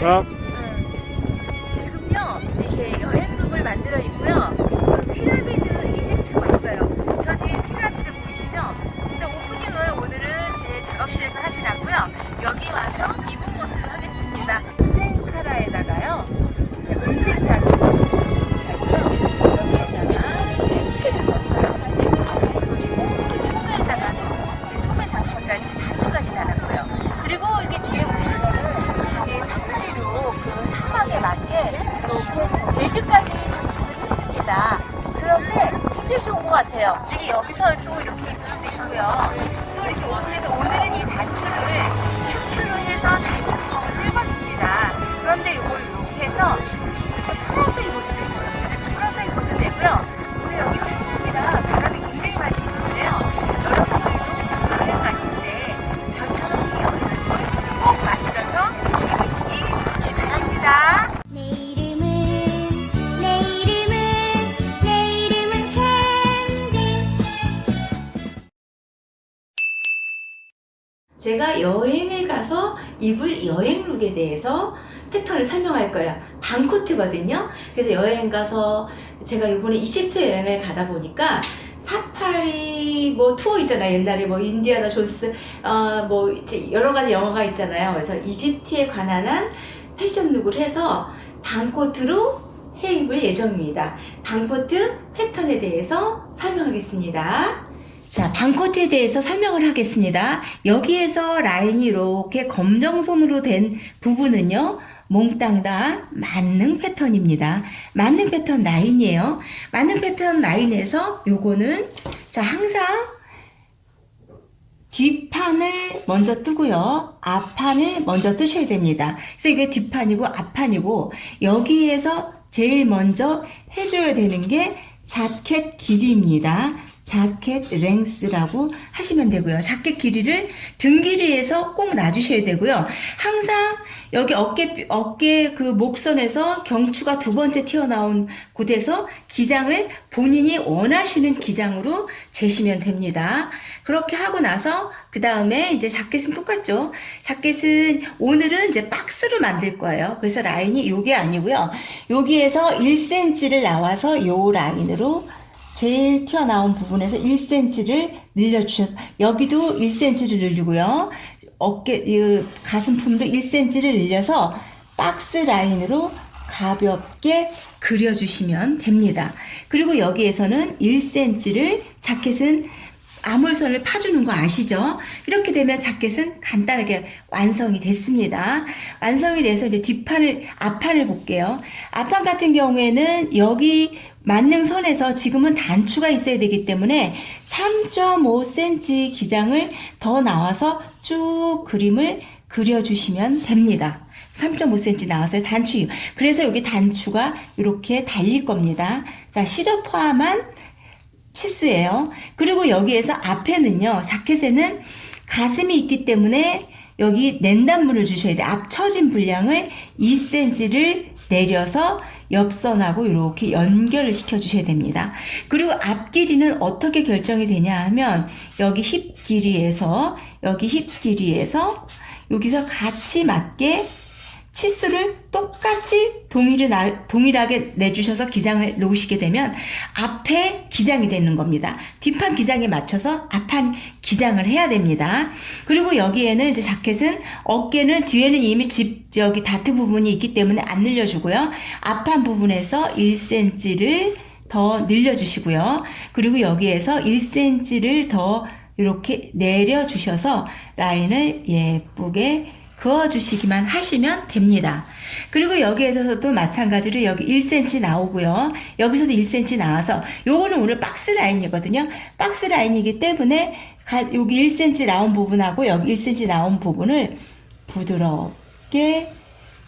자, 지금요 이렇게 여행룩을 만들어 있고요. 피라미드 이집트 왔어요. 저 뒤에 피라미드 보이시죠? 근데 오프닝을 오늘은 제 작업실에서 하진 않고요. 여기 와서 입은 것으로 하겠습니다. 스텐카라에다가요 은색 단추를 달고요. 여기에다가 이렇게 넣었어요. 그리고 이렇게 소매에다가도 소매 장식까지 단추까지 달았고요. 그리고 이렇게 뒤에 보시면은 이 사파리로 그 사막에 맞게 이렇게 벨트까지 장식을 했습니다. 그런데 진짜 좋은 것 같아요. 이렇게 여기서 또 이렇게 입을 수도 있고요. 또 이렇게 오픈해서 오늘은 이 단추를 큐큐로 해서 단추 구멍을 뚫었습니다. 그런데 이걸 이렇게 해서 이렇게 풀어서 입어도 되고요. 이렇게 풀어서 입어도 되고요. 오늘 여기 산이라 바람이 굉장히 많이 부는데요. 여러분들도 여행 가실 때 저처럼 이 여행을 꼭 만들어서 입으시기 바랍니다. 내 이름은 캔디. 제가 여행을 가서 입을 여행룩에 대해서 패턴을 설명할 거예요. 반코트거든요. 그래서 여행 가서 제가 이번에 이집트 여행을 가다 보니까 사파리 뭐 투어 있잖아요. 옛날에 뭐 인디아나 존스 뭐 이제 여러 가지 영화가 있잖아요. 그래서 이집트에 관한 한 패션룩을 해서 반코트로 해 입을 예정입니다. 반코트 패턴에 대해서 설명하겠습니다. 자, 반코트에 대해서 설명을 하겠습니다. 여기에서 라인이 이렇게 검정선으로 된 부분은요, 몽땅 다 만능 패턴입니다. 만능 패턴 라인이에요. 만능 패턴 라인에서 요거는, 자, 항상 뒷판을 먼저 뜨고요. 앞판을 먼저 뜨셔야 됩니다. 그래서 이게 뒷판이고 앞판이고, 여기에서 제일 먼저 해줘야 되는 게 자켓 길이입니다. 자켓 랭스라고 하시면 되고요. 자켓 길이를 등 길이에서 꼭 놔주셔야 되고요. 항상 여기 어깨 그 목선에서 경추가 두 번째 튀어나온 곳에서 기장을 본인이 원하시는 기장으로 재시면 됩니다. 그렇게 하고 나서 그 다음에 이제 자켓은 똑같죠. 자켓은 오늘은 이제 박스로 만들 거예요. 그래서 라인이 요게 아니고요. 여기에서 1cm를 나와서 요 라인으로 제일 튀어나온 부분에서 1cm를 늘려주셔서 여기도 1cm를 늘리고요. 가슴품도 1cm를 늘려서 박스 라인으로 가볍게 그려주시면 됩니다. 그리고 여기에서는 1cm를 자켓은 아물선을 파주는 거 아시죠? 이렇게 되면 자켓은 간단하게 완성이 됐습니다. 완성이 돼서 이제 앞판을 볼게요. 앞판 같은 경우에는 여기 만능선에서 지금은 단추가 있어야 되기 때문에 3.5cm 기장을 더 나와서 쭉 그림을 그려주시면 됩니다. 3.5cm 나와서 단추. 그래서 여기 단추가 이렇게 달릴 겁니다. 자, 시접 포함한 치수예요. 그리고 여기에서 앞에는요, 자켓에는 가슴이 있기 때문에 여기 낸단물을 주셔야 돼요. 앞처진 분량을 2cm를 내려서 옆선하고 이렇게 연결을 시켜 주셔야 됩니다. 그리고 앞 길이는 어떻게 결정이 되냐 하면 여기 힙 길이에서 여기서 같이 맞게 치수를 똑같이 동일하게 내주셔서 기장을 놓으시게 되면 앞에 기장이 되는 겁니다. 뒷판 기장에 맞춰서 앞판 기장을 해야 됩니다. 그리고 여기에는 이제 자켓은 어깨는 뒤에는 이미 여기 다트 부분이 있기 때문에 안 늘려주고요. 앞판 부분에서 1cm를 더 늘려주시고요. 그리고 여기에서 1cm를 더 이렇게 내려주셔서 라인을 예쁘게 그어주시기만 하시면 됩니다. 그리고 여기에서도 마찬가지로 여기 1cm 나오고요. 여기서도 1cm 나와서 요거는 오늘 박스 라인이거든요. 박스 라인이기 때문에 여기 1cm 나온 부분하고 여기 1cm 나온 부분을 부드럽게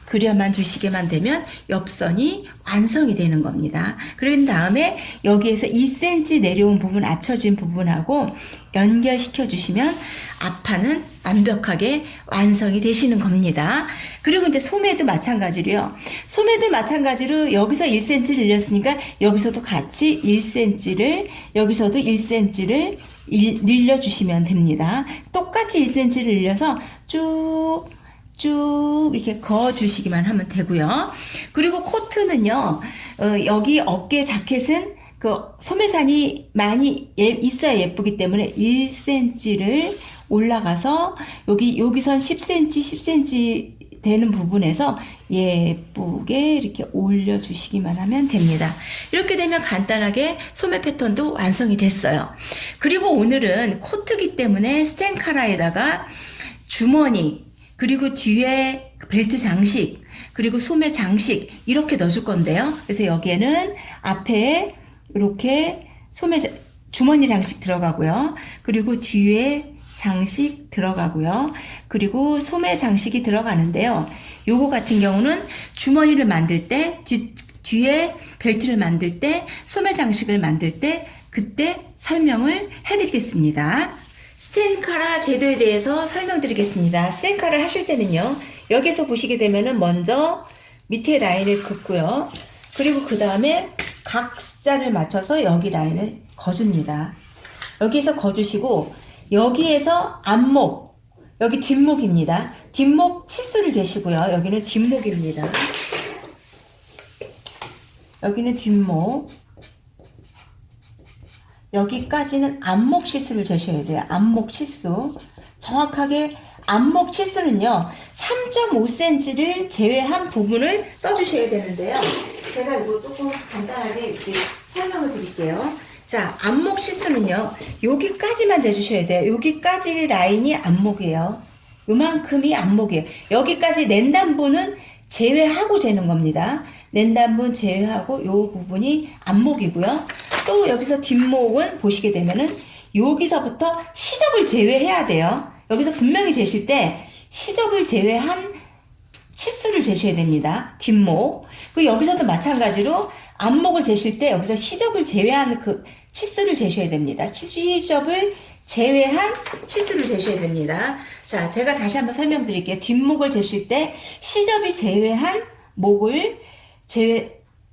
그려만 주시게만 되면 옆선이 완성이 되는 겁니다. 그런 다음에 여기에서 2cm 내려온 부분, 앞쳐진 부분하고 연결시켜 주시면 앞판은 완벽하게 완성이 되시는 겁니다. 그리고 이제 소매도 마찬가지로요. 소매도 마찬가지로 여기서 1cm를 늘렸으니까 여기서도 같이 1cm를, 여기서도 1cm를 늘려주시면 됩니다. 똑같이 1cm를 늘려서 쭉 쭉 이렇게 그어 주시기만 하면 되고요. 그리고 코트는요, 여기 어깨 자켓은 그 소매산이 많이 있어야 예쁘기 때문에 1cm를 올라가서 여기선 10cm, 10cm 되는 부분에서 예쁘게 이렇게 올려주시기만 하면 됩니다. 이렇게 되면 간단하게 소매 패턴도 완성이 됐어요. 그리고 오늘은 코트기 때문에 스텐카라에다가 주머니, 그리고 뒤에 벨트 장식, 그리고 소매 장식 이렇게 넣어줄 건데요. 그래서 여기에는 앞에 이렇게 주머니 장식 들어가고요. 그리고 뒤에 장식 들어가고요. 그리고 소매 장식이 들어가는데요. 요거 같은 경우는 주머니를 만들 때, 뒤에 벨트를 만들 때, 소매 장식을 만들 때 그때 설명을 해드리겠습니다. 스텐카라 제도에 대해서 설명드리겠습니다. 스텐카를 하실 때는요. 여기서 보시게 되면은 먼저 밑에 라인을 긋고요. 그리고 그 다음에 각자를 맞춰서 여기 라인을 거줍니다. 여기서 거주시고 여기에서 앞목, 여기 뒷목입니다. 뒷목 치수를 재시고요. 여기는 뒷목입니다. 여기는 뒷목. 여기까지는 앞목 치수를 재셔야 돼요. 앞목 치수. 정확하게 앞목 치수는요. 3.5cm를 제외한 부분을 떠주셔야 되는데요. 제가 이거 조금 간단하게 이렇게 설명을 드릴게요. 자, 앞목 치수는요. 여기까지만 재주셔야 돼요. 여기까지 라인이 앞목이에요. 요만큼이 앞목이에요. 여기까지 낸단부는 제외하고 재는 겁니다. 낸단부 제외하고 요 부분이 앞목이고요. 또 여기서 뒷목은 보시게 되면은 여기서부터 시접을 제외해야 돼요. 여기서 분명히 재실 때 시접을 제외한 치수를 재셔야 됩니다. 뒷목. 그리고 여기서도 마찬가지로 앞목을 재실 때 여기서 시접을 제외한 그 치수를 재셔야 됩니다. 시접을 제외한 치수를 재셔야 됩니다. 자, 제가 다시 한번 설명드릴게요. 뒷목을 재실 때 시접이 제외한 목을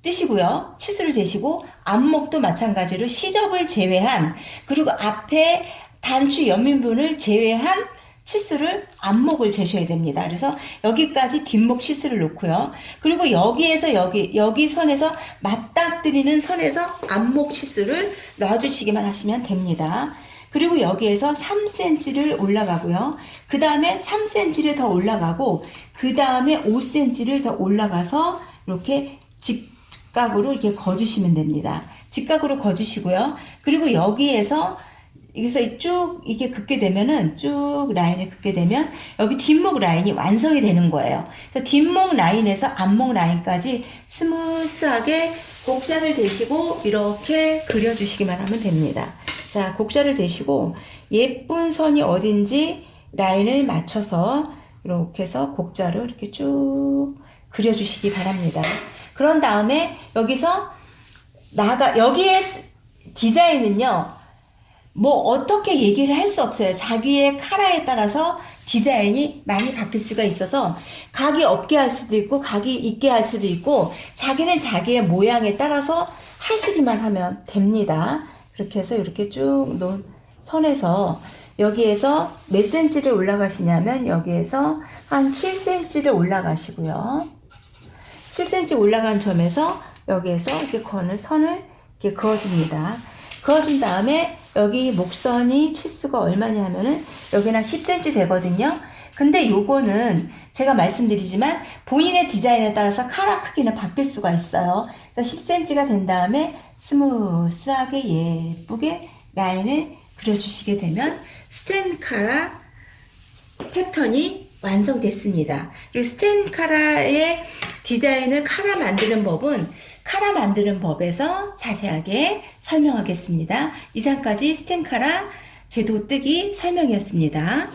뜨시고요. 치수를 재시고 앞목도 마찬가지로 시접을 제외한, 그리고 앞에 단추 옆면부분을 제외한 치수를 앞목을 재셔야 됩니다. 그래서 여기까지 뒷목 치수를 놓고요. 그리고 여기에서 여기 선에서 맞닥뜨리는 선에서 앞목 치수를 놔주시기만 하시면 됩니다. 그리고 여기에서 3cm를 올라가고요. 그 다음에 3cm를 더 올라가고, 그 다음에 5cm를 더 올라가서 이렇게 직각으로 이렇게 거주시면 됩니다. 직각으로 거주시고요. 그리고 여기에서 쭉 이게 긋게 되면은 쭉 라인을 긋게 되면 여기 뒷목 라인이 완성이 되는 거예요. 그래서 뒷목 라인에서 앞목 라인까지 스무스하게 곡자를 대시고 이렇게 그려주시기만 하면 됩니다. 자, 곡자를 대시고 예쁜 선이 어딘지 라인을 맞춰서 이렇게 해서 곡자로 이렇게 쭉 그려주시기 바랍니다. 그런 다음에 여기서 여기에 디자인은요, 뭐 어떻게 얘기를 할 수 없어요. 자기의 카라에 따라서 디자인이 많이 바뀔 수가 있어서 각이 없게 할 수도 있고 각이 있게 할 수도 있고 자기는 자기의 모양에 따라서 하시기만 하면 됩니다. 그렇게 해서 이렇게 쭉 놓은 선에서 여기에서 몇 cm를 올라가시냐면 여기에서 한 7cm를 올라가시고요. 7cm 올라간 점에서 여기에서 이렇게 선을 이렇게 그어줍니다. 그어준 다음에 여기 목선이 치수가 얼마냐 하면은 여기는 10cm 되거든요. 근데 요거는 제가 말씀드리지만 본인의 디자인에 따라서 카라 크기는 바뀔 수가 있어요. 그래서 10cm가 된 다음에 스무스하게 예쁘게 라인을 그려주시게 되면 스텐카라 패턴이 완성됐습니다. 그리고 스텐카라의 디자인을 카라 만드는 법에서 자세하게 설명하겠습니다. 이상까지 스텐카라 제도 뜨기 설명이었습니다.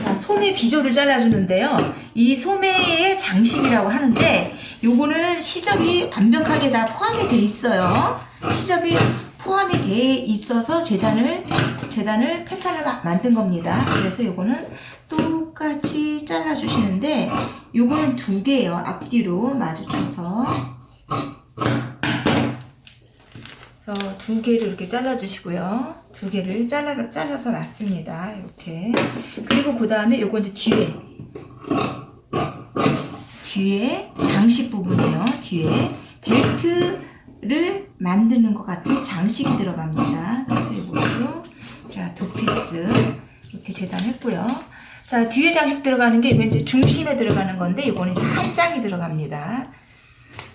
자, 소매 비조를 잘라주는데요. 이 소매의 장식이라고 하는데 요거는 시접이 완벽하게 다 포함이 돼 있어요. 시접이 포함이 돼 있어서 재단을 패턴을 만든 겁니다. 그래서 요거는 똑같이 잘라주시는데 요거는 2개예요. 앞뒤로 마주쳐서. 그래서 2개를 이렇게 잘라주시고요. 2개를 잘라서 놨습니다. 이렇게. 그리고 그 다음에 요거 이제 뒤에 뒤에 장식 부분이에요. 뒤에 벨트를 만드는 것 같은 장식이 들어갑니다. 그래서 이것도 자, 2피스 이렇게 재단했고요. 자, 뒤에 장식 들어가는 게 이거 이제 중심에 들어가는 건데 이거는 이제 한 장이 들어갑니다.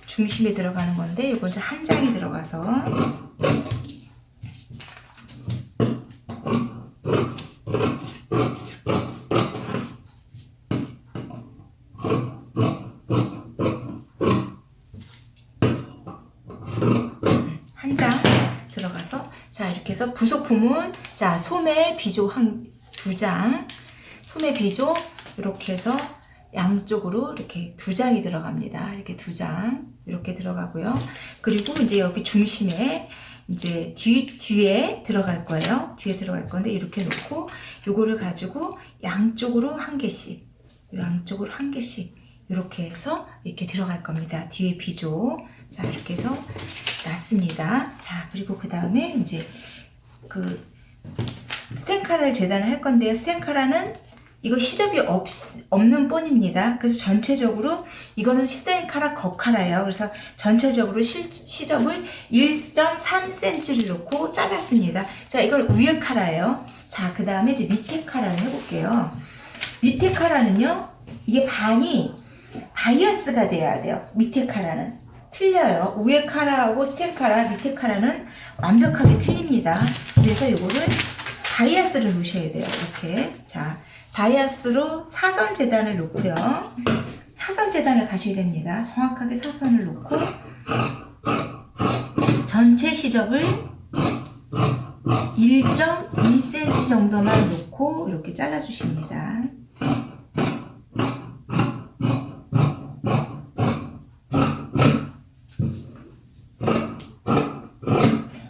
중심에 들어가는 건데 이건 이제 한 장이 들어가서 한 장 들어가서 자, 이렇게 해서 부속품은 자, 소매 비조 한 2장, 소매 비조 이렇게 해서 양쪽으로 이렇게 2장이 들어갑니다. 이렇게 2장 이렇게 들어가고요. 그리고 이제 여기 중심에 이제 뒤에 들어갈 거예요. 뒤에 들어갈 건데 이렇게 놓고 요거를 가지고 양쪽으로 한 개씩, 양쪽으로 한 개씩 이렇게 해서 이렇게 들어갈 겁니다. 뒤에 비조 자, 이렇게 해서 놨습니다. 자, 그리고 그 다음에 이제 그 스텐카라를 재단을 할 건데요. 스텐카라는 이거 시접이 없는 본입니다. 그래서 전체적으로 이거는 스텐카라 거카라예요. 그래서 전체적으로 시접을 1.3cm를 놓고 잘랐습니다. 자, 이걸 위에 카라예요. 자, 그 다음에 이제 밑에 카라를 해볼게요. 밑에 카라는요, 이게 반이 바이아스가 돼야 돼요. 밑에 카라는 틀려요. 위에 카라하고 스텐카라, 밑에 카라는 완벽하게 틀립니다. 그래서 이거를 바이아스를 놓으셔야 돼요. 이렇게. 자, 바이아스로 사선 재단을 놓고요. 사선 재단을 가셔야 됩니다. 정확하게 사선을 놓고 전체 시접을 1.2cm 정도만 놓고 이렇게 잘라주십니다.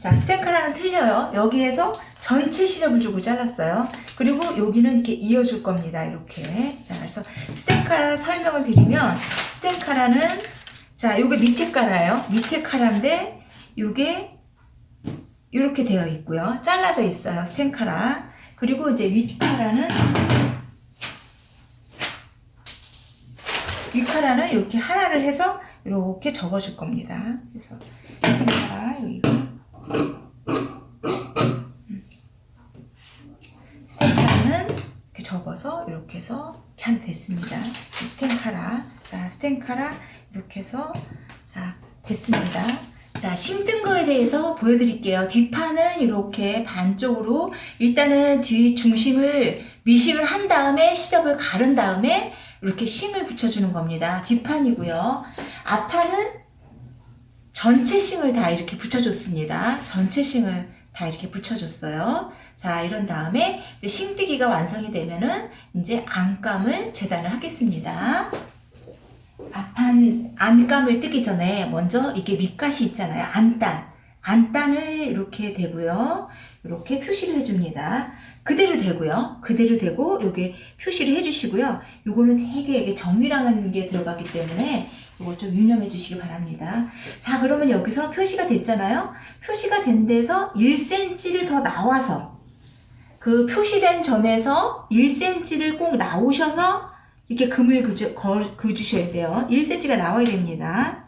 자, 스텐카라는 틀려요. 여기에서 전체 시접을 주고 잘랐어요. 그리고 여기는 이렇게 이어줄 겁니다. 이렇게. 자, 그래서 스텐카라 설명을 드리면, 스텐카라는, 자, 요게 밑에 카라예요. 밑에 카라인데, 요게 이렇게 되어 있고요. 잘라져 있어요. 스텐카라. 그리고 이제 윗카라는 이렇게 하나를 해서 이렇게 접어줄 겁니다. 그래서 스텐카라, 여기가. 스텐카라는 이렇게 접어서 이렇게 해서 이렇게 하나 됐습니다. 스텐카라. 자, 스텐카라 이렇게 해서 자, 됐습니다. 자, 심든 거에 대해서 보여드릴게요. 뒷판은 이렇게 반쪽으로 일단은 뒤 중심을 미싱을 한 다음에 시접을 가른 다음에 이렇게 싱을 붙여주는 겁니다. 뒷판이고요. 앞판은 전체 싱을 다 이렇게 붙여줬습니다. 전체 싱을 다 이렇게 붙여줬어요. 자, 이런 다음에 싱뜨기가 완성이 되면은 이제 안감을 재단을 하겠습니다. 앞판 안감을 뜨기 전에 먼저 이게 밑갓이 있잖아요. 안단을 이렇게 대고요. 이렇게 표시를 해줍니다. 그대로 되고요. 그대로 되고 여기 표시를 해주시고요. 요거는 되게 정밀한 게 들어가기 때문에 이거 좀 유념해 주시기 바랍니다. 자, 그러면 여기서 표시가 됐잖아요. 표시가 된 데서 1cm를 더 나와서 그 표시된 점에서 1cm를 꼭 나오셔서 이렇게 금을 그주셔야 돼요. 1cm가 나와야 됩니다.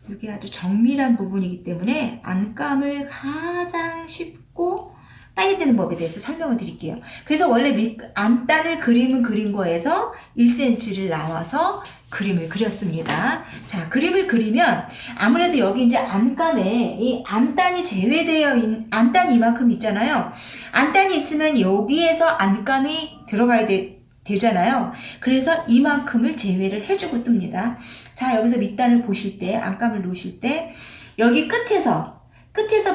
이게 아주 정밀한 부분이기 때문에 안감을 가장 쉽고 빨리 되는 법에 대해서 설명을 드릴게요. 그래서 원래 안단을 그린 거에서 1cm를 나와서 그림을 그렸습니다. 자, 그림을 그리면 아무래도 여기 이제 안감에 이 안단이 제외되어 있는 안단이 이만큼 있잖아요. 안단이 있으면 여기에서 안감이 들어가야 되잖아요. 그래서 이만큼을 제외를 해주고 뜹니다. 자, 여기서 밑단을 보실 때, 안감을 놓으실 때, 여기 끝에서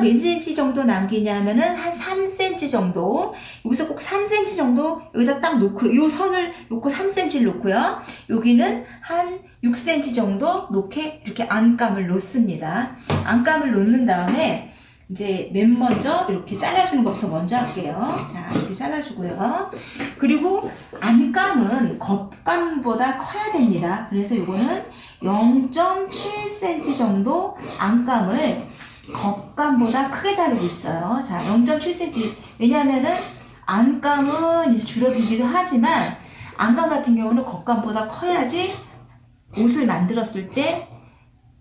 몇 cm 정도 남기냐면은 한 3cm 정도, 여기서 꼭 3cm 정도 여기다 딱 놓고, 이 선을 놓고 3cm를 놓고요. 여기는 한 6cm 정도 놓게 이렇게 안감을 놓습니다. 안감을 놓는 다음에 이제 맨 먼저 이렇게 잘라주는 것부터 먼저 할게요. 자, 이렇게 잘라주고요. 그리고 안감은 겉감보다 커야 됩니다. 그래서 이거는 0.7cm 정도 안감을 겉감보다 크게 자르고 있어요. 자, 0.7cm. 왜냐하면은 안감은 이제 줄어들기도 하지만 안감 같은 경우는 겉감보다 커야지 옷을 만들었을 때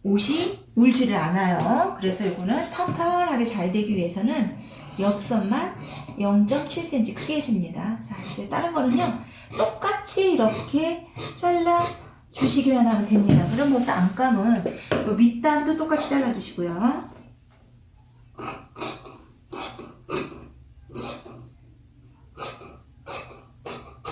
옷이 울지를 않아요. 그래서 이거는 팡팡하게 잘 되기 위해서는 옆선만 0.7cm 크게 해줍니다. 자, 이제 다른 거는요, 똑같이 이렇게 잘라 주시기만 하면 됩니다. 그럼 벌써 안감은 또 밑단도 똑같이 잘라주시고요.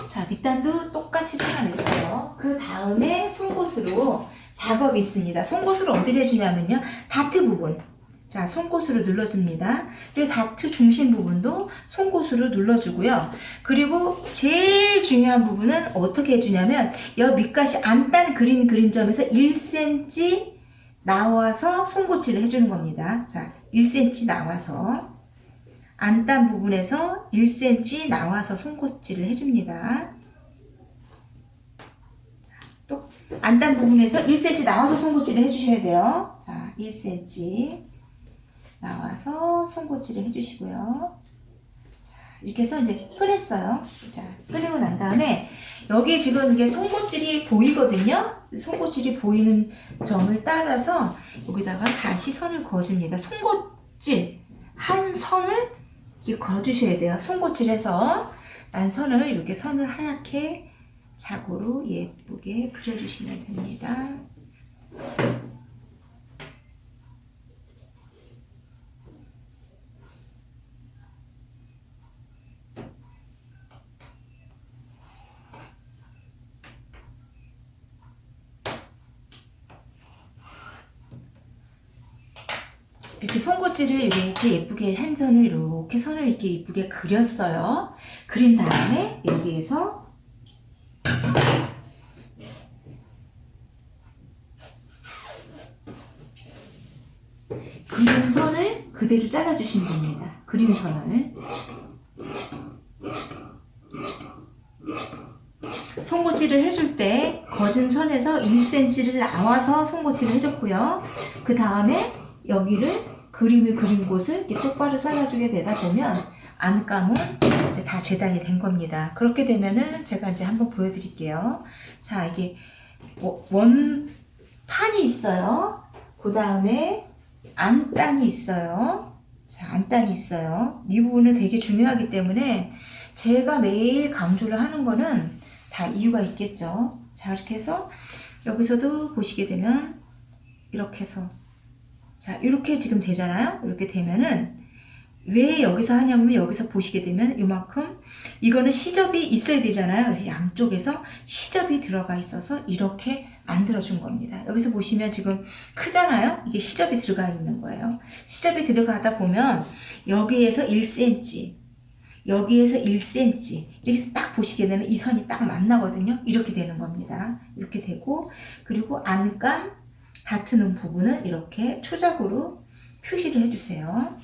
자, 밑단도 똑같이 잘라냈어요. 그 다음에 송곳으로 작업이 있습니다. 송곳으로 어디를 해주냐면요, 다트 부분. 자, 송곳으로 눌러줍니다. 그리고 다트 중심 부분도 송곳으로 눌러주고요. 그리고 제일 중요한 부분은 어떻게 해주냐면, 여 밑가시 안단 그림점에서 1cm 나와서 송곳질을 해주는 겁니다. 자, 1cm 나와서 안단 부분에서 1cm 나와서 송곳질을 해줍니다. 자, 또 안단 부분에서 1cm 나와서 송곳질을 해주셔야 돼요. 자, 1cm 나와서 송곳질을 해주시고요. 자, 이렇게 해서 이제 꺼냈어요. 자, 꺼내고 난 다음에 여기 지금 이게 송곳질이 보이거든요. 송곳질이 보이는 점을 따라서 여기다가 다시 선을 그어줍니다. 송곳질 한 선을 이렇게 그어주셔야 돼요. 송곳질해서 난 선을 이렇게 선을 하얗게 자고로 예쁘게 그려주시면 됩니다. 이렇게 송곳질을 이렇게 예쁘게 한 선을 이렇게 선을 이렇게 예쁘게 그렸어요. 그린 다음에 여기에서 그린 선을 그대로 잘라주시면 됩니다. 그린 선을. 송곳질을 해줄 때 거진 선에서 1cm를 나와서 송곳질을 해줬고요. 그 다음에 여기를 그림을 그린 곳을 이렇게 똑바로 잘라주게 되다 보면 안감은 이제 다 재단이 된 겁니다. 그렇게 되면은 제가 이제 한번 보여드릴게요. 자, 이게 원판이 있어요. 그 다음에 안단이 있어요. 자, 안단이 있어요. 이 부분은 되게 중요하기 때문에 제가 매일 강조를 하는 거는 다 이유가 있겠죠. 자, 이렇게 해서 여기서도 보시게 되면 이렇게 해서 자, 이렇게 지금 되잖아요. 이렇게 되면은 왜 여기서 하냐면 여기서 보시게 되면 이만큼 이거는 시접이 있어야 되잖아요. 그래서 양쪽에서 시접이 들어가 있어서 이렇게 만들어준 겁니다. 여기서 보시면 지금 크잖아요. 이게 시접이 들어가 있는 거예요. 시접이 들어가다 보면 여기에서 1cm 여기에서 1cm 이렇게 해서 딱 보시게 되면 이 선이 딱 만나거든요. 이렇게 되는 겁니다. 이렇게 되고 그리고 안감 다트는 부분은 이렇게 초작으로 표시를 해주세요.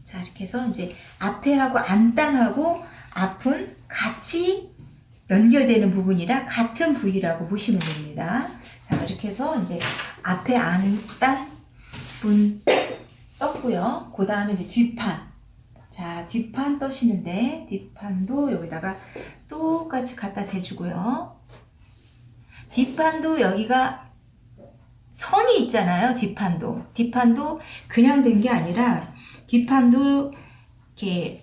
자, 이렇게 해서 이제 앞에하고 안단하고 앞은 같이 연결되는 부분이라 같은 부위라고 보시면 됩니다. 자, 이렇게 해서 이제 앞에 안단 분 떴고요. 그 다음에 이제 뒷판. 자, 뒷판 떠시는데 뒷판도 여기다가 똑같이 갖다 대주고요. 뒷판도 여기가 선이 있잖아요. 뒷판도 그냥 된 게 아니라 뒷판도 이렇게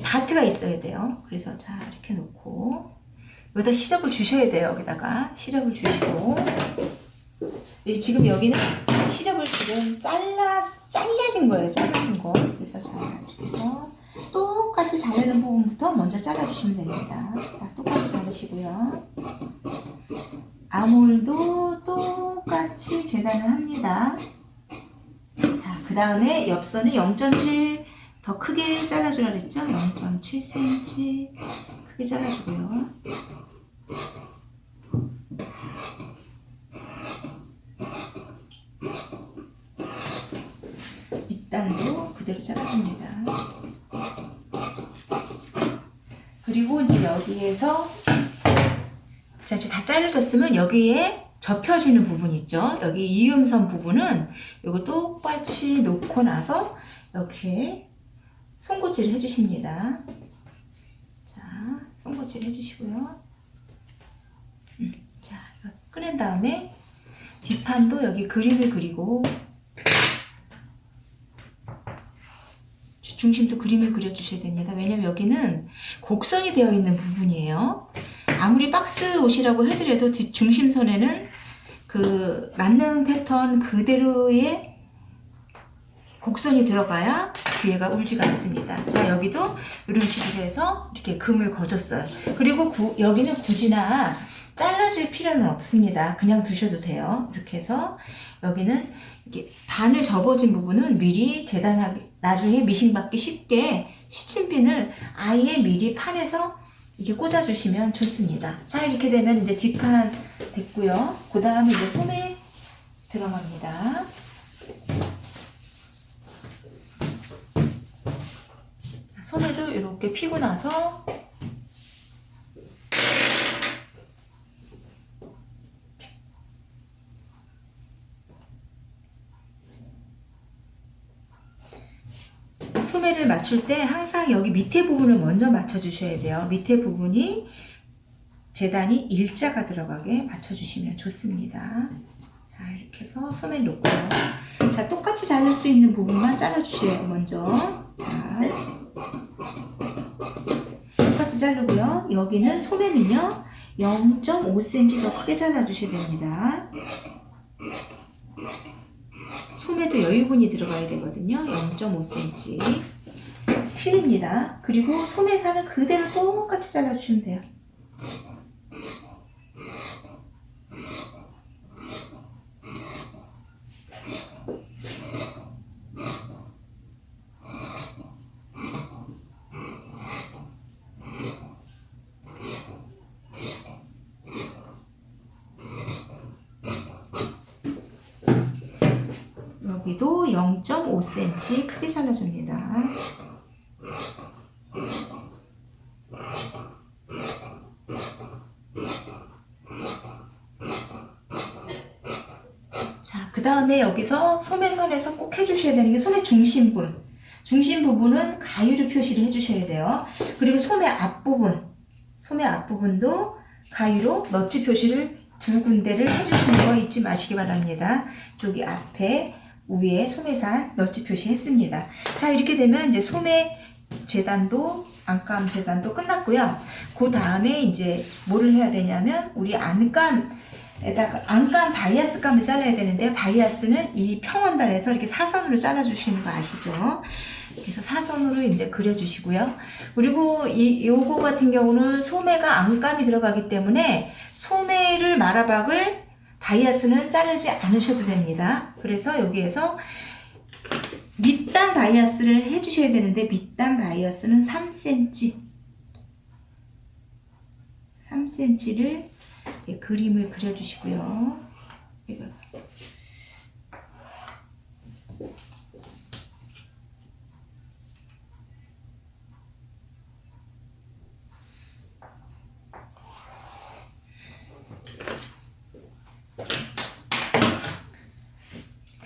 다트가 있어야 돼요. 그래서 자, 이렇게 놓고 여기다 시접을 주셔야 돼요. 여기다가 시접을 주시고 지금 여기는 시접을 지금 잘라진 거예요. 잘라진 거. 그래서 자, 이렇게 해서 똑같이 자르는 부분부터 먼저 잘라주시면 됩니다. 자, 똑같이 자르시고요. 아몰도 똑같이 재단을 합니다. 자, 그 다음에 옆선은 0.7 더 크게 잘라주라 그랬죠? 0.7cm 크게 잘라주고요. 밑단도 그대로 잘라줍니다. 그리고 이제 여기에서 자, 이제 다 잘라졌으면 여기에 접혀지는 부분 있죠? 여기 이음선 부분은 이거 똑같이 놓고 나서 이렇게 송고치를 해주십니다. 자, 송고치를 해주시고요. 자, 이거 꺼낸 다음에 뒷판도 여기 그림을 그리고 중심도 그림을 그려주셔야 됩니다. 왜냐면 여기는 곡선이 되어 있는 부분이에요. 아무리 박스 옷이라고 해더라도 뒷 중심선에는 그 만능 패턴 그대로의 곡선이 들어가야 뒤에가 울지가 않습니다. 자, 여기도 이런 식으로 해서 이렇게 금을 거줬어요. 그리고 여기는 굳이나 잘라줄 필요는 없습니다. 그냥 두셔도 돼요. 이렇게 해서 여기는 이렇게 반을 접어진 부분은 미리 재단하기, 나중에 미싱받기 쉽게 시침핀을 아예 미리 판에서 이렇게 꽂아주시면 좋습니다. 자, 이렇게 되면 이제 뒷판 됐고요. 그 다음에 이제 소매 들어갑니다. 소매도 이렇게 피고 나서 소매를 맞출 때 항상 여기 밑에 부분을 먼저 맞춰 주셔야 돼요. 밑에 부분이 재단이 일자가 들어가게 맞춰 주시면 좋습니다. 자, 이렇게 해서 소매 놓고요. 자, 똑같이 자를 수 있는 부분만 잘라 주세요. 먼저. 자, 똑같이 자르고요. 여기는 소매는요 0.5cm 더 크게 잘라 주셔야 됩니다. 소매도 여유분이 들어가야 되거든요. 0.5cm 틀립니다. 그리고 소매살은 그대로 똑같이 잘라주시면 돼요. 여기도 0.5cm 크게 잘라줍니다. 자, 그 다음에 여기서 소매선에서 꼭 해주셔야 되는 게 소매 중심분. 중심 부분은 가위로 표시를 해주셔야 돼요. 그리고 소매 앞부분도 가위로 너치 표시를 두 군데를 해주시는 거 잊지 마시기 바랍니다. 저기 앞에 위에 소매산 너치 표시했습니다. 자, 이렇게 되면 이제 소매 재단도 안감 재단도 끝났고요. 그 다음에 이제 뭐를 해야 되냐면 우리 안감에다가 안감 바이아스 감을 잘라야 되는데 바이아스는 이 평원단에서 이렇게 사선으로 잘라주시는 거 아시죠? 그래서 사선으로 이제 그려주시고요. 그리고 요거 같은 경우는 소매가 안감이 들어가기 때문에 소매를 말아박을 바이아스는 자르지 않으셔도 됩니다. 그래서 여기에서 밑단 바이아스를 해주셔야 되는데 밑단 바이아스는 3cm를 그림을 그려주시고요. 이거.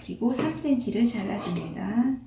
그리고 3cm를 잘라줍니다.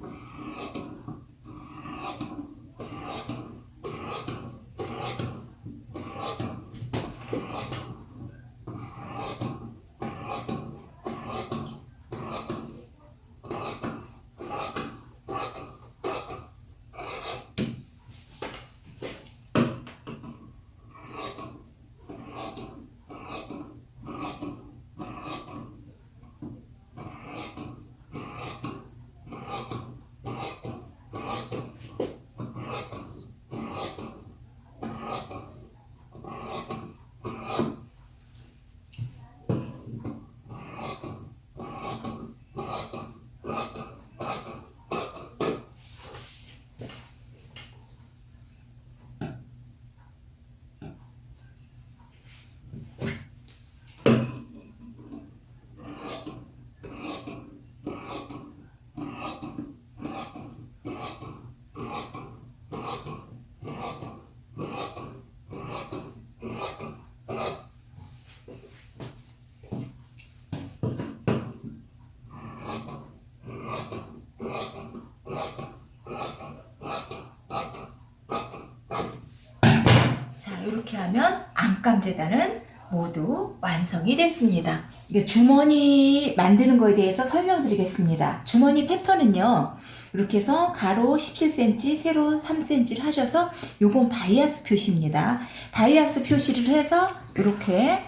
재단은 모두 완성이 됐습니다. 이게 주머니 만드는 거에 대해서 설명드리겠습니다. 주머니 패턴은요. 이렇게 해서 가로 17cm, 세로 3cm를 하셔서 요건 바이아스 표시입니다. 바이아스 표시를 해서 이렇게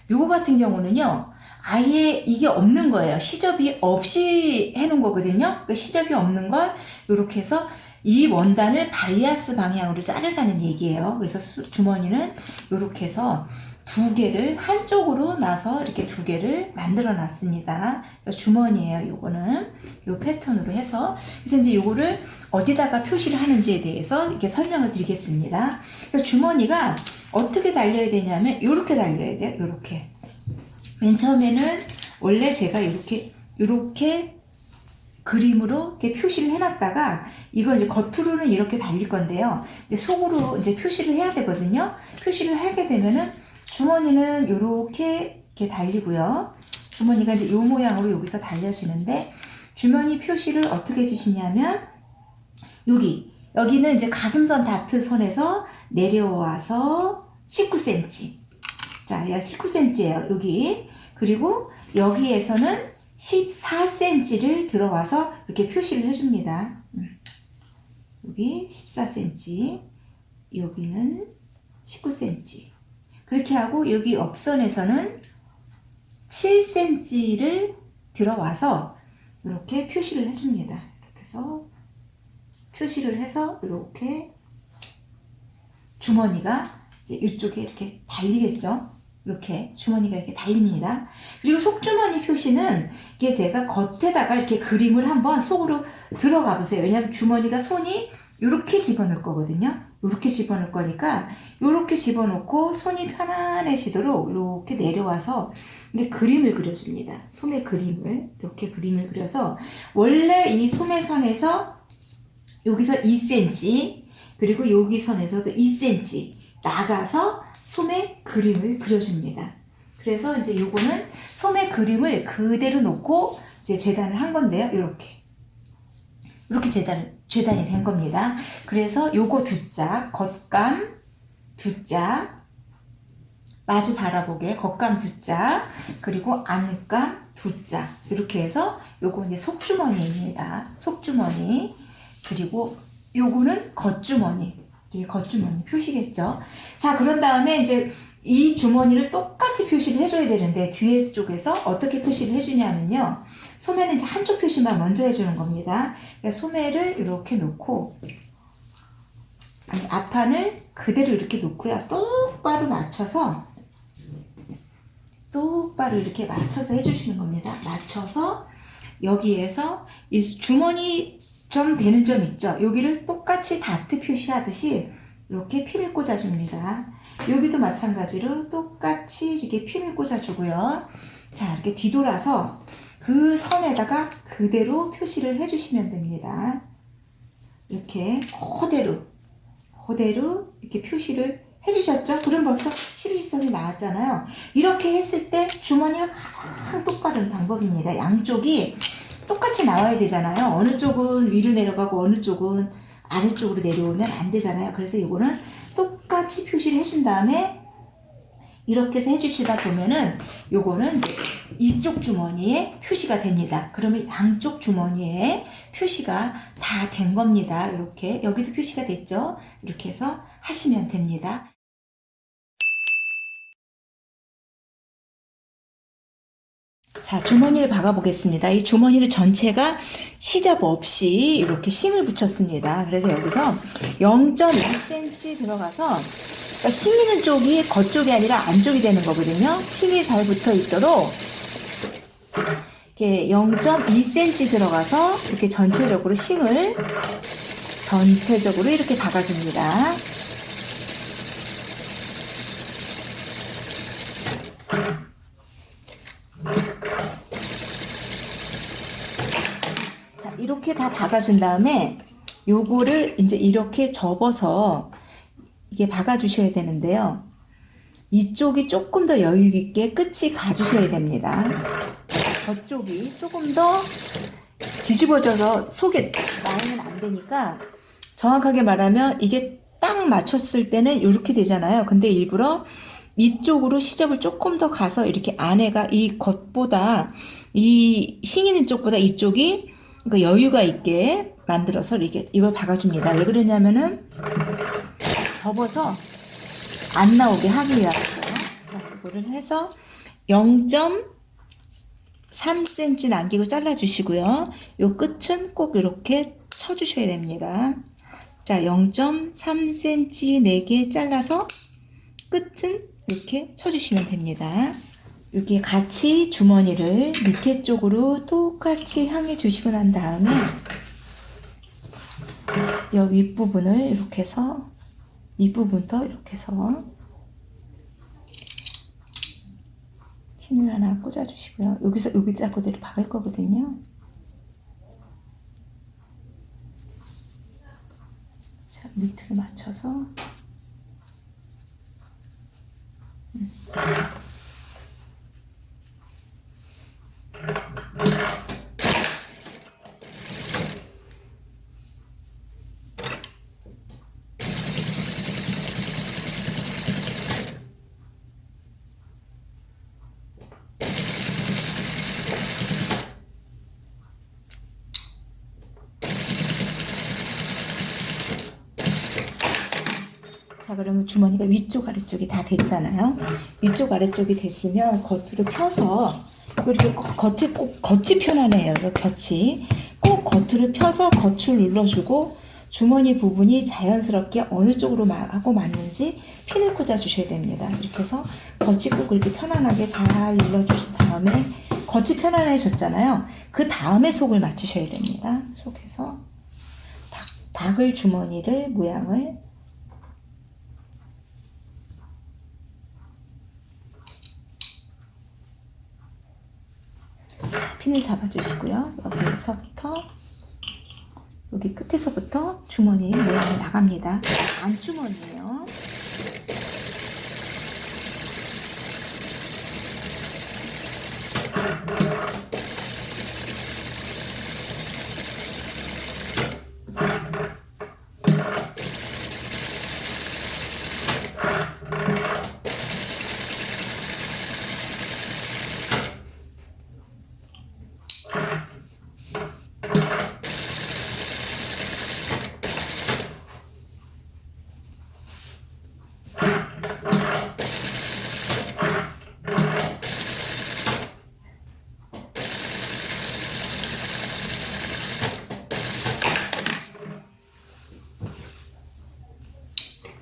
요거 같은 경우는요. 아예 이게 없는 거예요. 시접이 없이 해놓은 거거든요. 그 시접이 없는 걸 이렇게 해서 이 원단을 바이아스 방향으로 자르라는 얘기예요. 그래서 주머니는 이렇게 해서 두 개를 한쪽으로 놔서 이렇게 두 개를 만들어 놨습니다. 그래서 주머니예요. 요거는 요 패턴으로 해서 그래서 이제 요거를 어디다가 표시를 하는지에 대해서 이렇게 설명을 드리겠습니다. 그래서 주머니가 어떻게 달려야 되냐면 이렇게 달려야 돼요. 이렇게 맨 처음에는 원래 제가 이렇게 그림으로 이렇게 표시를 해놨다가 이걸 이제 겉으로는 이렇게 달릴 건데요. 근데 속으로 이제 표시를 해야 되거든요. 표시를 하게 되면은 주머니는 이렇게 달리고요. 주머니가 이제 이 모양으로 여기서 달려지는데 주머니 표시를 어떻게 해주시냐면 여기는 이제 가슴선 다트 선에서 내려와서 19cm. 자, 19cm예요. 여기. 그리고 여기에서는 14cm를 들어와서 이렇게 표시를 해줍니다. 여기 14cm, 여기는 19cm. 그렇게 하고 여기 옆선에서는 7cm를 들어와서 이렇게 표시를 해줍니다. 이렇게 해서 표시를 해서 이렇게 주머니가 이제 이쪽에 이렇게 달리겠죠. 이렇게 주머니가 이렇게 달립니다. 그리고 속주머니 표시는 이게 제가 겉에다가 이렇게 그림을 한번 속으로 들어가 보세요. 왜냐하면 주머니가 손이 이렇게 집어넣을 거거든요. 이렇게 집어넣을 거니까 이렇게 집어넣고 손이 편안해지도록 이렇게 내려와서 이제 그림을 그려줍니다. 소매 그림을 이렇게 그림을 그려서 원래 이 소매선에서 여기서 2cm 그리고 여기 선에서도 2cm 나가서 소매 그림을 그려줍니다. 그래서 이제 요거는 소매 그림을 그대로 놓고 이제 재단을 한 건데요. 이렇게 재단이 된 겁니다. 그래서 요거 두 짝, 겉감 두 짝, 마주 바라보게 겉감 두 짝, 그리고 안감 두 짝. 이렇게 해서 요거 이제 속주머니입니다. 속주머니. 그리고 요거는 겉주머니. 이게 겉주머니 표시겠죠. 자, 그런 다음에 이제 이 주머니를 똑같이 표시를 해줘야 되는데 뒤에 쪽에서 어떻게 표시를 해주냐면요. 소매는 이제 한쪽 표시만 먼저 해주는 겁니다. 그러니까 소매를 이렇게 놓고 앞판을 그대로 이렇게 놓고요. 똑바로 이렇게 맞춰서 해주시는 겁니다. 맞춰서 여기에서 이 주머니 점 되는 점 있죠. 여기를 똑같이 다트 표시하듯이 이렇게 핀을 꽂아줍니다. 여기도 마찬가지로 똑같이 이렇게 핀을 꽂아주고요. 자, 이렇게 뒤돌아서 그 선에다가 그대로 표시를 해주시면 됩니다. 이렇게 그대로 이렇게 표시를 해주셨죠? 그럼 벌써 실루엣선이 나왔잖아요. 이렇게 했을 때 주머니가 가장 똑바른 방법입니다. 양쪽이 똑같이 나와야 되잖아요. 어느 쪽은 위로 내려가고 어느 쪽은 아래쪽으로 내려오면 안 되잖아요. 그래서 이거는 똑같이 표시를 해준 다음에 이렇게 해서 해주시다 보면은 요거는 이제 이쪽 주머니에 표시가 됩니다. 그러면 양쪽 주머니에 표시가 다 된 겁니다. 이렇게 여기도 표시가 됐죠. 이렇게 해서 하시면 됩니다. 자, 주머니를 박아 보겠습니다. 이 주머니를 전체가 시접 없이 이렇게 심을 붙였습니다. 그래서 여기서 0.1cm 들어가서 그러니까 심이는 쪽이 겉쪽이 아니라 안쪽이 되는 거거든요. 심이 잘 붙어 있도록 이렇게 0.2cm 들어가서 이렇게 전체적으로 심을 전체적으로 이렇게 박아줍니다. 자, 이렇게 다 박아준 다음에 요거를 이제 이렇게 접어서 이게 박아주셔야 되는데요. 이쪽이 조금 더 여유 있게 끝이 가주셔야 됩니다. 저쪽이 조금 더 뒤집어져서 속에 나오면 안 되니까 정확하게 말하면 이게 딱 딱 맞췄을 때는 이렇게 되잖아요. 근데 일부러 이쪽으로 시접을 조금 더 가서 이렇게 안에가 이 겉보다 이 싱이는 쪽보다 이쪽이 그러니까 여유가 있게 만들어서 이걸 박아줍니다. 왜 그러냐면은 접어서 안 나오게 하기 위해서요. 자, 이거를 해서 0.3cm 남기고 잘라주시고요. 요 끝은 꼭 이렇게 쳐주셔야 됩니다. 자, 0.3cm 4개 잘라서 끝은 이렇게 쳐주시면 됩니다. 이렇게 같이 주머니를 밑에 쪽으로 똑같이 향해 주시고 난 다음에 이 윗부분을 이렇게 해서 윗부분도 이렇게 해서 힘을 하나 꽂아주시고요. 여기서 여기다 그대로 박을 거거든요. 자, 밑으로 맞춰서 자, 그러면 주머니가 위쪽 아래쪽이 다 됐잖아요. 위쪽 아래쪽이 됐으면 겉으로 펴서 이렇게 겉이 편하네요. 겉이 꼭 겉으로 펴서 겉을 눌러주고 주머니 부분이 자연스럽게 어느 쪽으로 하고 맞는지 핀을 꽂아 주셔야 됩니다. 이렇게 해서 겉이 꼭 이렇게 편안하게 잘 눌러주신 다음에 겉이 편안해졌잖아요. 그 다음에 속을 맞추셔야 됩니다. 속에서 박을 주머니를 모양을 핀을 잡아주시고요. 여기서부터 여기 끝에서부터 주머니 모양이 나갑니다. 안주머니예요.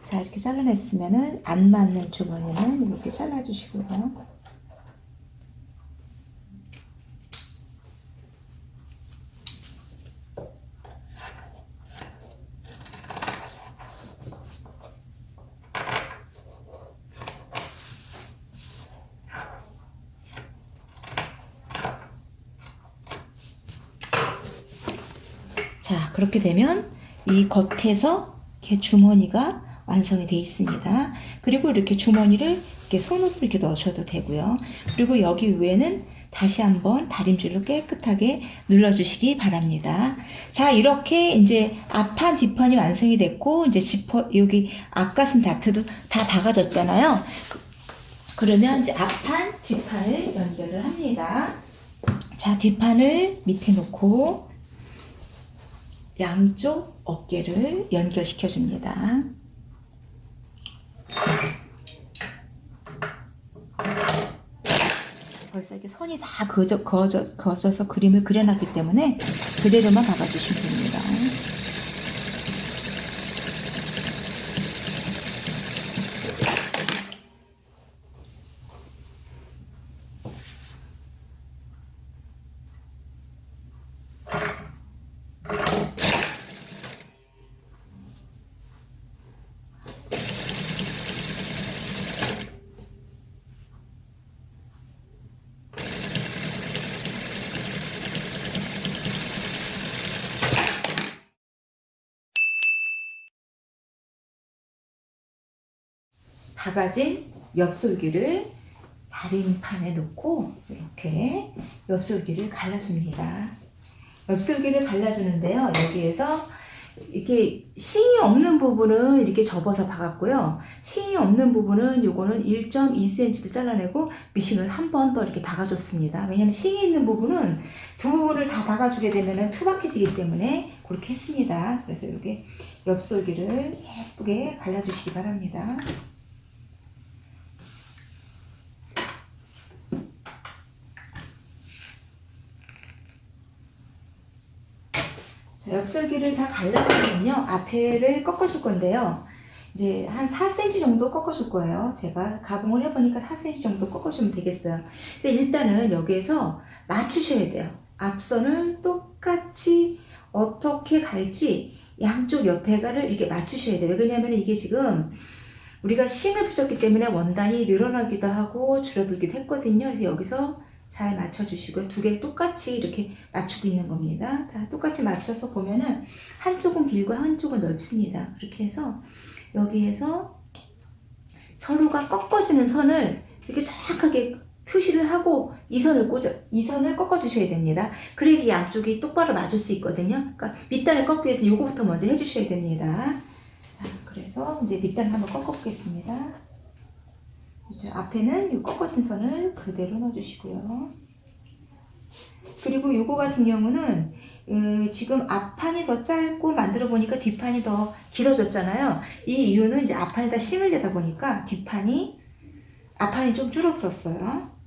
자, 이렇게 잘라냈으면은 안 맞는 주머니는 이렇게 잘라주시고요. 자, 그렇게 되면 이 겉에서 이렇게 주머니가 완성이 되어 있습니다. 그리고 이렇게 주머니를 이렇게 손으로 이렇게 넣으셔도 되고요. 그리고 여기 위에는 다시 한번 다림줄로 깨끗하게 눌러주시기 바랍니다. 자, 이렇게 이제 앞판 뒷판이 완성이 됐고 이제 지퍼 여기 앞가슴 다트도 다 박아졌잖아요. 그러면 이제 앞판 뒷판을 연결을 합니다. 자, 뒷판을 밑에 놓고 양쪽 어깨를 연결시켜 줍니다. 벌써 이렇게 선이 다 그어져서 그림을 그려놨기 때문에 그대로만 박아주시면 됩니다. 박아진 엽솔기를 다림판에 놓고 이렇게 엽솔기를 갈라줍니다. 엽솔기를 갈라주는데요. 여기에서 이렇게 싱이 없는 부분은 이렇게 접어서 박았고요. 싱이 없는 부분은 요거는 1.2cm도 잘라내고 미싱을 한 번 더 이렇게 박아줬습니다. 왜냐면 싱이 있는 부분은 두 부분을 다 박아주게 되면은 투박해지기 때문에 그렇게 했습니다. 그래서 이렇게 엽솔기를 예쁘게 발라주시기 바랍니다. 자, 엽솔기를 다 갈랐으면요. 앞에를 꺾어줄 건데요. 이제 한 4cm 정도 꺾어줄 거예요. 제가 가공을 해보니까 4cm 정도 꺾어주면 되겠어요. 그래서 일단은 여기에서 맞추셔야 돼요. 앞선을 똑같이 어떻게 갈지 양쪽 옆에가를 이렇게 맞추셔야 돼요. 왜냐면 이게 지금 우리가 싱을 붙였기 때문에 원단이 늘어나기도 하고 줄어들기도 했거든요. 그래서 여기서 잘 맞춰주시고요. 두 개를 똑같이 이렇게 맞추고 있는 겁니다. 다 똑같이 맞춰서 보면은 한쪽은 길고 한쪽은 넓습니다. 그렇게 해서 여기에서 서로가 꺾어지는 선을 이렇게 정확하게 표시를 하고 이 선을 꺾어주셔야 됩니다. 그래야지 양쪽이 똑바로 맞을 수 있거든요. 그러니까 밑단을 꺾기 위해서 요거부터 먼저 해주셔야 됩니다. 자, 그래서 이제 밑단을 한번 꺾어보겠습니다. 그렇죠. 앞에는 이 꺾어진 선을 그대로 넣어주시고요. 그리고 요거 같은 경우는 지금 앞판이 더 짧고 만들어 보니까 뒷판이 더 길어졌잖아요. 이 이유는 이제 앞판에다 싱을 내다 보니까 앞판이 좀 줄어들었어요.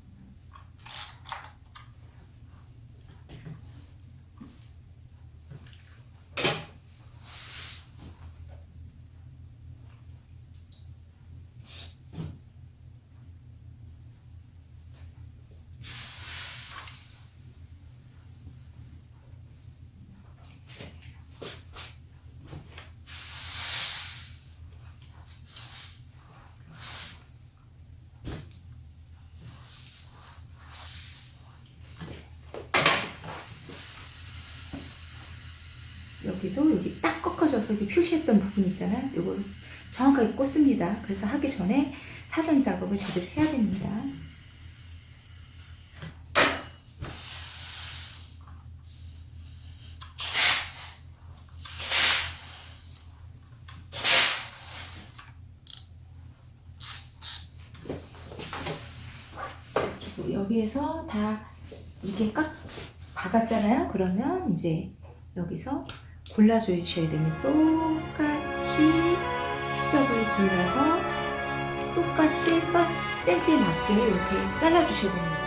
여기도 여기 딱 꺾어져서 이렇게 표시했던 부분 있잖아요. 이걸 정확하게 꽂습니다. 그래서 하기 전에 사전 작업을 제대로 해야 됩니다. 그리고 여기에서 다 이렇게 깍 박았잖아요. 그러면 이제 여기서 골라주셔야 됩니다. 똑같이 시접을 골라서 똑같이 센치에 맞게 이렇게 잘라주셔야 됩니다.